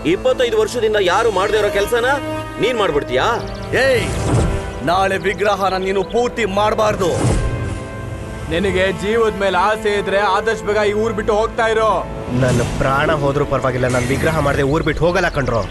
25 ವರ್ಷದಿಂದ ಯಾರು ಮಾಡದೇ ಇರೋ ಕೆಲಸನ ನೀನ್ ಮಾಡ್ಬಿಡ್ತೀಯಾ? ಏಯ್, ನಾಳೆ ವಿಗ್ರಹನ ನೀನು ಪೂರ್ತಿ ಮಾಡಬಾರ್ದು. ನಿನಗೆ ಜೀವದ ಮೇಲೆ ಆಸೆ ಇದ್ರೆ ಆದಷ್ಟು ಬೇಗ ಈ ಊರ್ ಬಿಟ್ಟು ಹೋಗ್ತಾ ಇರೋ. ನನ್ನ ಪ್ರಾಣ ಹೋದ್ರೂ ಪರವಾಗಿಲ್ಲ, ನಾನು ವಿಗ್ರಹ ಮಾಡದೆ ಊರ್ ಬಿಟ್ಟು ಹೋಗಲ್ಲ ಕಣ್ರೋ.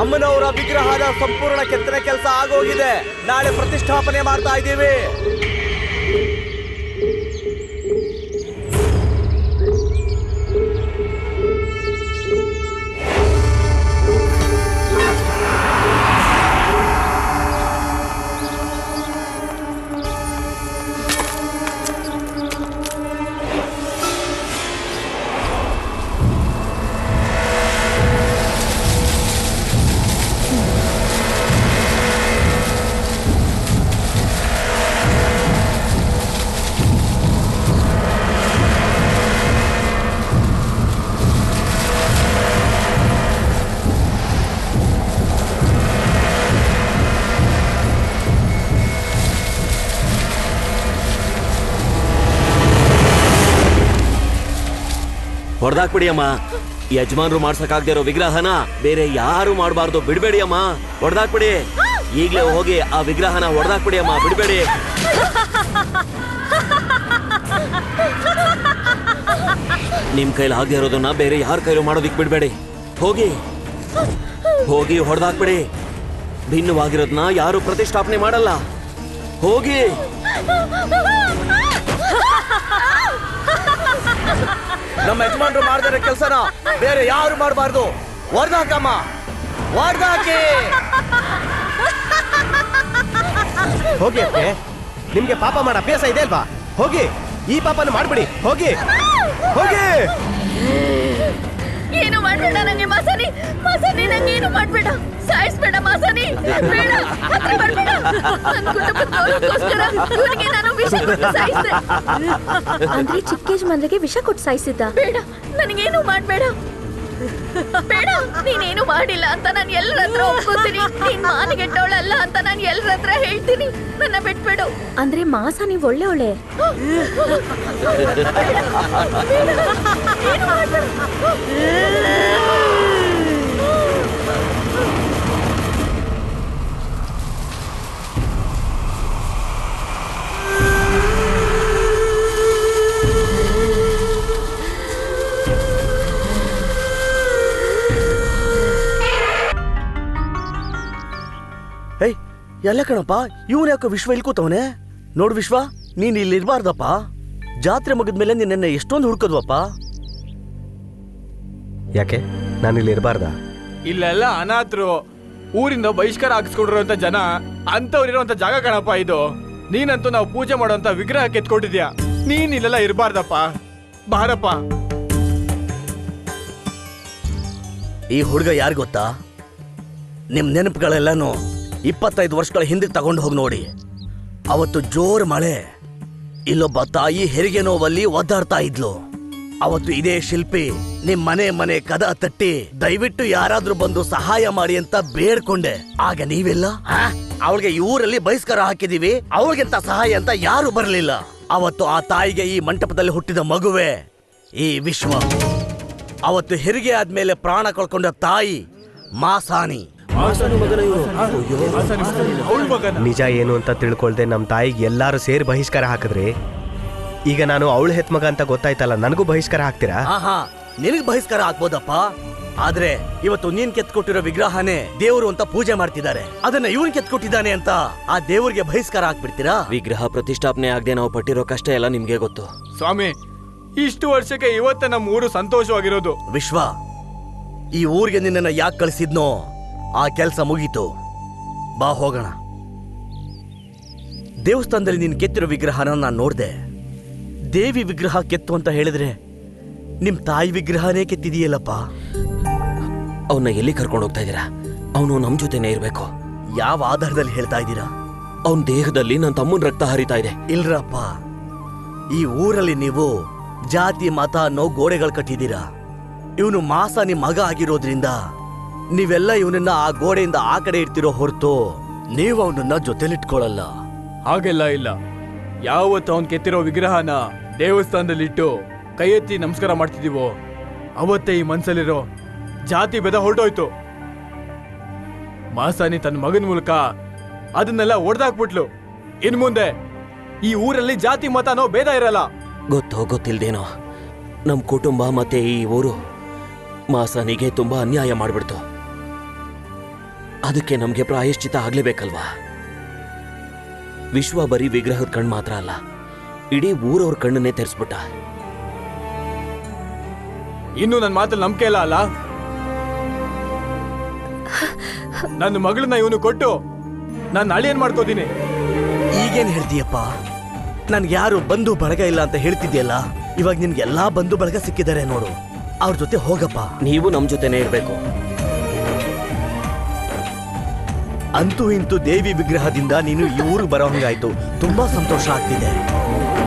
ಅಮ್ಮನವರ ವಿಗ್ರಹದ ಸಂಪೂರ್ಣ ಕೆತ್ತನೆ ಕೆಲಸ ಆಗೋಗಿದೆ. ನಾಳೆ ಪ್ರತಿಷ್ಠಾಪನೆ ಮಾಡ್ತಾ ಇದ್ದೀವಿ. ಹೊಡೆದಾಕ್ಬಿಡಿ ಅಮ್ಮ. ಯಜಮಾನ್ರು ಮಾಡ್ಸಕ್ಕಾಗದೇ ಇರೋ ವಿಗ್ರಹನ ಬೇರೆ ಯಾರು ಮಾಡಬಾರ್ದು. ಬಿಡ್ಬೇಡಿ ಅಮ್ಮ, ಹೊಡೆದಾಕ್ಬಿಡಿ. ಈಗಲೇ ಹೋಗಿ ಆ ವಿಗ್ರಹನ ಹೊಡೆದಾಕ್ಬಿಡಿ ಅಮ್ಮ, ಬಿಡ್ಬೇಡಿ. ನಿಮ್ ಕೈಲಿ ಆಗದೆ ಇರೋದನ್ನ ಬೇರೆ ಯಾರ ಕೈಲೂ ಮಾಡೋದಿಕ್ ಬಿಡ್ಬೇಡಿ. ಹೋಗಿ ಹೋಗಿ ಹೊಡೆದಾಕ್ಬಿಡಿ. ಭಿನ್ನವಾಗಿರೋದನ್ನ ಯಾರು ಪ್ರತಿಷ್ಠಾಪನೆ ಮಾಡಲ್ಲ. ಹೋಗಿ. ನಮ್ಮ ಯಜಮಾನ್ರು ಮಾಡ್ದಿರೋ ಕೆಲಸನ ಬೇರೆ ಯಾರು ಮಾಡಬಾರ್ದು. ಹೊಡೆದಾಕಮ್ಮ, ಹೊಡೆದಾಕಿ. ಹೋಗಿ ಅತ್ತೆ, ನಿಮ್ಗೆ ಪಾಪ ಮಾಡೋ ಅಭ್ಯಾಸ ಇದೆ ಅಲ್ವಾ? ಹೋಗಿ, ಈ ಪಾಪನ ಮಾಡ್ಬಿಡಿ. ಹೋಗಿ ಹೋಗಿ. ಏನು ಮಾಡ್ಬೇಡ ನಂಗೆ ಮಾಸನಿ. ಮಾಸನಿ ನಂಗೆ ಏನು ಮಾಡ್ಬೇಡ, ಸಾಯಿಸ್ಬೇಡ ಮಾಸನಿ. ಬೇಡ, ಹತ್ರ ಬರ್ಬೇಡ. ನನ್ನ ಕುಟುಂಬದ ಗೌರವಕ್ಕೋಸ್ಕರ ಇವನಿಗೆ ನಾನು ವಿಷ ಕೊಟ್ಟು ಸಾಯಿಸಿದೆ. ಅಂದ್ರೆ ಚಿಕ್ಕ ಯಜಮಾನ್ರಿಗೆ ವಿಷ ಕೊಟ್ಟು ಸಾಯಿಸಿದ್ದ? ಬೇಡ, ನನಗೇನು ಮಾಡ್ಬೇಡ. ಬೇಡ, ನೀನೇನು ಮಾಡಿಲ್ಲ ಅಂತ ನಾನು ಎಲ್ಲರ ಹತ್ರ ಒಪ್ಕೋತೀನಿ. ನೀನ್ ಮಾನಿಗೆಟ್ಟವಳಲ್ಲ ಅಂತ ನಾನು ಎಲ್ಲರ ಹತ್ರ ಹೇಳ್ತೀನಿ. ನನ್ನ ಬಿಟ್ಬಿಡು. ಅಂದ್ರೆ ಮಾಸ ನೀವ್ ಒಳ್ಳೆ ಏನು ಮಾಡ್ಬೇಡ. ಏಯ್, ಎಲ್ಲ ಕಣಪ್ಪ, ಇವನ್ ಯಾಕೆ ವಿಶ್ವ ಇಲ್ಲಿ ಕೂತವನೆ? ನೋಡು ವಿಶ್ವ, ನೀನ್ ಇಲ್ಲಿ ಇರ್ಬಾರ್ದಪ್ಪ. ಜಾತ್ರೆ ಮುಗಿದ್ಮೇಲೆ ನಿನ್ನ ಎಷ್ಟೊಂದು ಹುಡ್ಕದ್ವಪ್ಪ. ಯಾಕೆ ನಾನಿಲ್ಲಿ ಇರಬಾರ್ದ? ಇಲ್ಲೆಲ್ಲ ಅನಾಥರು, ಊರಿಂದ ಬಹಿಷ್ಕಾರ ಹಾಕಿಸ್ಕೊಡಿರುವಂತ ಜನ ಅಂತವ್ರಿರುವಂತ ಜಾಗ ಕಣಪ್ಪ ಇದು. ನೀನಂತೂ ನಾವು ಪೂಜೆ ಮಾಡುವಂತ ವಿಗ್ರಹ ಕೆತ್ಕೊಂಡಿದ್ಯಾ. ನೀನ್ ಇಲ್ಲೆಲ್ಲ ಇರಬಾರ್ದಪ್ಪ. ಬಾರಪ್ಪ. ಈ ಹುಡುಗ ಯಾರು ಗೊತ್ತಾ? ನಿಮ್ ನೆನಪುಗಳೆಲ್ಲಾನು 25 ವರ್ಷಗಳ ಹಿಂದಕ್ಕೆ ತಗೊಂಡು ಹೋಗಿ ನೋಡಿ. ಅವತ್ತು ಜೋರ್ ಮಳೆ, ಇಲ್ಲೊಬ್ಬ ತಾಯಿ ಹೆರಿಗೆ ನೋವಲ್ಲಿ ಒದ್ದಾಡ್ತಾ ಇದ್ಲು. ಅವತ್ತು ಇದೇ ಶಿಲ್ಪಿ ನಿಮ್ ಮನೆ ಕದ ತಟ್ಟಿ ದಯವಿಟ್ಟು ಯಾರಾದ್ರೂ ಬಂದು ಸಹಾಯ ಮಾಡಿ ಅಂತ ಬೇಡ್ಕೊಂಡೆ. ಆಗ ನೀವೆಲ್ಲ ಅವಳಿಗೆ ಈ ಊರಲ್ಲಿ ಬಹಿಷ್ಕಾರ ಹಾಕಿದೀವಿ, ಅವಳಿಗೆಂತ ಸಹಾಯ ಅಂತ ಯಾರು ಬರಲಿಲ್ಲ. ಅವತ್ತು ಆ ತಾಯಿಗೆ ಈ ಮಂಟಪದಲ್ಲಿ ಹುಟ್ಟಿದ ಮಗುವೆ ಈ ವಿಶ್ವ. ಅವತ್ತು ಹೆರಿಗೆ ಆದ್ಮೇಲೆ ಪ್ರಾಣ ಕಳ್ಕೊಂಡ ತಾಯಿ ಮಾಸಾನಿ. ನಿಜ ಏನು ಅಂತ ತಿಳ್ಕೊಳ್ದೆ ನಮ್ಮ ತಾಯಿಗೆ ಎಲ್ಲಾರು ಸೇರಿ ಬಹಿಷ್ಕಾರ ಹಾಕಿದ್ರಿ. ಈಗ ನಾನು ಅವಳು ಹೆತ್ ಮಗ ಅಂತ ಗೊತ್ತಾಯ್ತಲ್ಲ, ನನಗೂ ಬಹಿಷ್ಕಾರ ಹಾಕ್ತೀರಾ? ಆಹಾ, ನಿನಗ್ ಬಹಿಷ್ಕಾರ ಹಾಕ್ಬೋದಪ್ಪ. ಆದ್ರೆ ಇವತ್ತು ನೀನ್ ಕೆತ್ಕೊಟ್ಟಿರೋ ವಿಗ್ರಹನೇ ದೇವರು ಅಂತ ಪೂಜೆ ಮಾಡ್ತಿದ್ದಾರೆ. ಅದನ್ನ ಇವನ್ ಕೆತ್ಕೊಟ್ಟಿದ್ದಾನೆ ಅಂತ ಆ ದೇವ್ರಿಗೆ ಬಹಿಷ್ಕಾರ ಹಾಕ್ಬಿಡ್ತೀರಾ? ವಿಗ್ರಹ ಪ್ರತಿಷ್ಠಾಪನೆ ಆಗದೆ ನಾವು ಪಟ್ಟಿರೋ ಕಷ್ಟ ಎಲ್ಲ ನಿಮ್ಗೆ ಗೊತ್ತು ಸ್ವಾಮಿ. ಇಷ್ಟು ವರ್ಷಕ್ಕೆ ಇವತ್ತ ನಮ್ಮ ಊರು ಸಂತೋಷವಾಗಿರೋದು. ವಿಶ್ವ, ಈ ಊರಿಗೆ ನಿನ್ನನ್ನ ಯಾಕೆ ಕಳಿಸಿದ್ನೋ ಆ ಕೆಲಸ ಮುಗೀತು. ಬಾ ಹೋಗೋಣ. ದೇವಸ್ಥಾನದಲ್ಲಿ ನೀನ್ ಕೆತ್ತಿರೋ ವಿಗ್ರಹನ ನಾನು ನೋಡ್ದೆ. ದೇವಿ ವಿಗ್ರಹ ಕೆತ್ತು ಅಂತ ಹೇಳಿದ್ರೆ ನಿಮ್ ತಾಯಿ ವಿಗ್ರಹನೇ ಕೆತ್ತಿದೆಯಲ್ಲಪ್ಪ. ಅವನ್ನ ಎಲ್ಲಿ ಕರ್ಕೊಂಡು ಹೋಗ್ತಾ ಇದ್ದೀರಾ? ಅವನು ನಮ್ ಜೊತೆನೇ ಇರ್ಬೇಕು. ಯಾವ ಆಧಾರದಲ್ಲಿ ಹೇಳ್ತಾ ಇದ್ದೀರಾ? ಅವನ ದೇಹದಲ್ಲಿ ನನ್ನ ತಮ್ಮನ ರಕ್ತ ಹರಿತಾ ಇದೆ. ಇಲ್ರಪ್ಪ, ಈ ಊರಲ್ಲಿ ನೀವು ಜಾತಿ ಮತ ಅನ್ನೋ ಗೋಡೆಗಳು ಕಟ್ಟಿದ್ದೀರಾ. ಇವನು ಮಾಸ ನಿಮ್ ಮಗ ಆಗಿರೋದ್ರಿಂದ ನೀವೆಲ್ಲ ಇವನನ್ನ ಆ ಗೋಡೆಯಿಂದ ಆ ಕಡೆ ಇಡ್ತಿರೋ ಹೊರತು ನೀವು ಅವನನ್ನ ಜೊತೆಲಿಟ್ಕೊಳ್ಳಲ್ಲ. ಹಾಗೆಲ್ಲ ಇಲ್ಲ. ಯಾವತ್ತು ಅವನ್ ಕೆತ್ತಿರೋ ವಿಗ್ರಹನ ದೇವಸ್ಥಾನದಲ್ಲಿಟ್ಟು ಕೈ ಎತ್ತಿ ನಮಸ್ಕಾರ ಮಾಡ್ತಿದೀವೋ ಅವತ್ತೇ ಈ ಮನ್ಸಲ್ಲಿರೋ ಜಾತಿ ಭೇದ ಹೊರಟೋಯ್ತು. ಮಾಸಾನಿ ತನ್ನ ಮಗನ ಮೂಲಕ ಅದನ್ನೆಲ್ಲ ಒಡೆದಾಕ್ಬಿಟ್ಲು. ಇನ್ ಮುಂದೆ ಈ ಊರಲ್ಲಿ ಜಾತಿ ಮತ ಅನ್ನೋ ಭೇದ ಇರಲ್ಲ. ಗೊತ್ತೋ ಗೊತ್ತಿಲ್ದೇನೋ ನಮ್ ಕುಟುಂಬ ಮತ್ತೆ ಈ ಊರು ಮಾಸಾನಿಗೆ ತುಂಬಾ ಅನ್ಯಾಯ ಮಾಡ್ಬಿಡ್ತು. ಅದಕ್ಕೆ ನಮ್ಗೆ ಪ್ರಾಯಶ್ಚಿತ ಆಗ್ಲೇಬೇಕಲ್ವಾ? ವಿಶ್ವ ಬರೀ ವಿಗ್ರಹದ ಕಣ್ಣು ಮಾತ್ರ ಅಲ್ಲ, ಇಡೀ ಊರವ್ರ ಕಣ್ಣನ್ನೇ ತೆರೆಸ್ಬಿಟ್ಟ. ಇನ್ನು ನನ್ನ ಮಾತಲ್ಲಿ ನಂಬಿಕೆ ಇಲ್ಲ ಅಲ್ಲ? ನನ್ನ ಮಗಳನ್ನ ಇವನು ಕೊಟ್ಟು ನಾನು ಅಳಿಯನ್ ಮಾಡ್ಕೋತೀನಿ. ಈಗೇನ್ ಹೇಳ್ತೀಯಪ್ಪ? ನನ್ಗೆ ಯಾರು ಬಂಧು ಬಳಗ ಇಲ್ಲ ಅಂತ ಹೇಳ್ತಿದ್ಯಲ್ಲ, ಇವಾಗ ನಿನ್ಗೆ ಎಲ್ಲಾ ಬಂಧು ಬಳಗ ಸಿಕ್ಕಿದ್ದಾರೆ ನೋಡು, ಅವ್ರ ಜೊತೆ ಹೋಗಪ್ಪ. ನೀವು ನಮ್ ಜೊತೆನೇ ಇರ್ಬೇಕು. ಅಂತೂ ಇಂತೂ ದೇವಿ ವಿಗ್ರಹದಿಂದ ನೀನು ಈ ಊರಿಗೆ ಬರೋ ಹಂಗಾಯ್ತು. ತುಂಬಾ ಸಂತೋಷ ಆಗ್ತಿದೆ.